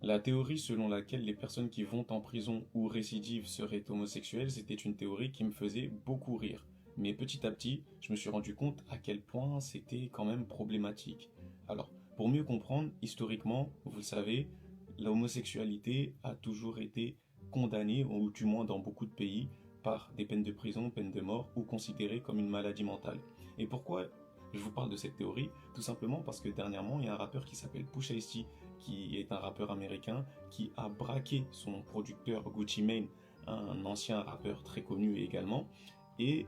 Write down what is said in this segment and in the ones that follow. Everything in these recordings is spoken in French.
La théorie selon laquelle les personnes qui vont en prison ou récidivent seraient homosexuelles, c'était une théorie qui me faisait beaucoup rire. Mais petit à petit, je me suis rendu compte à quel point c'était quand même problématique. Alors, pour mieux comprendre, historiquement, vous le savez, l'homosexualité a toujours été condamnée, ou du moins dans beaucoup de pays, par des peines de prison, peines de mort, ou considérée comme une maladie mentale. Et pourquoi je vous parle de cette théorie? Tout simplement parce que dernièrement, il y a un rappeur qui s'appelle Pusha T, qui est un rappeur américain, qui a braqué son producteur Gucci Mane, un ancien rappeur très connu également. Et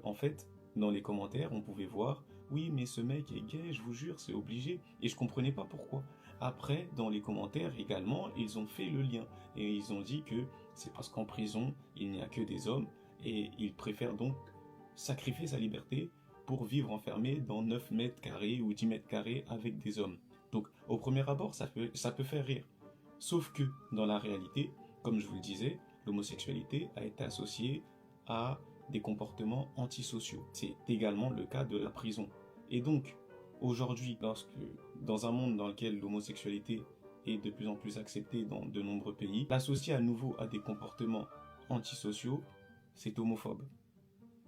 en fait, dans les commentaires, on pouvait voir, oui, mais ce mec est gay, je vous jure, c'est obligé. Et je comprenais pas pourquoi. Après, dans les commentaires également, ils ont fait le lien. Et ils ont dit que c'est parce qu'en prison, il n'y a que des hommes, et ils préfèrent donc sacrifier sa liberté pour vivre enfermé dans 9 mètres carrés ou 10 mètres carrés avec des hommes. Donc, au premier abord, ça peut faire rire. Sauf que, dans la réalité, comme je vous le disais, l'homosexualité a été associée à des comportements antisociaux. C'est également le cas de la prison. Et donc, aujourd'hui, dans un monde dans lequel l'homosexualité est de plus en plus acceptée dans de nombreux pays, l'associer à nouveau à des comportements antisociaux, c'est homophobe.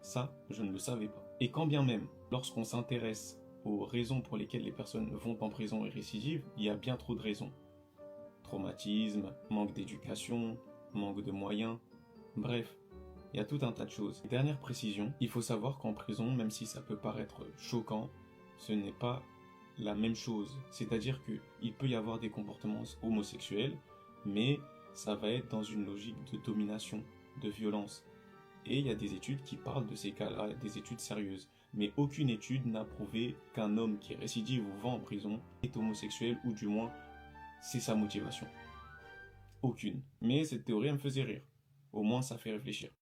Ça, je ne le savais pas. Et quand bien même, lorsqu'on s'intéresse aux raisons pour lesquelles les personnes vont en prison et récidivent, il y a bien trop de raisons. Traumatisme, manque d'éducation, manque de moyens, bref, il y a tout un tas de choses. Dernière précision, il faut savoir qu'en prison, même si ça peut paraître choquant, ce n'est pas la même chose. C'est-à-dire qu'il peut y avoir des comportements homosexuels, mais ça va être dans une logique de domination, de violence. Et il y a des études qui parlent de ces cas-là, des études sérieuses. Mais aucune étude n'a prouvé qu'un homme qui récidive ou va en prison est homosexuel, ou du moins, c'est sa motivation. Aucune. Mais cette théorie, elle me faisait rire. Au moins, ça fait réfléchir.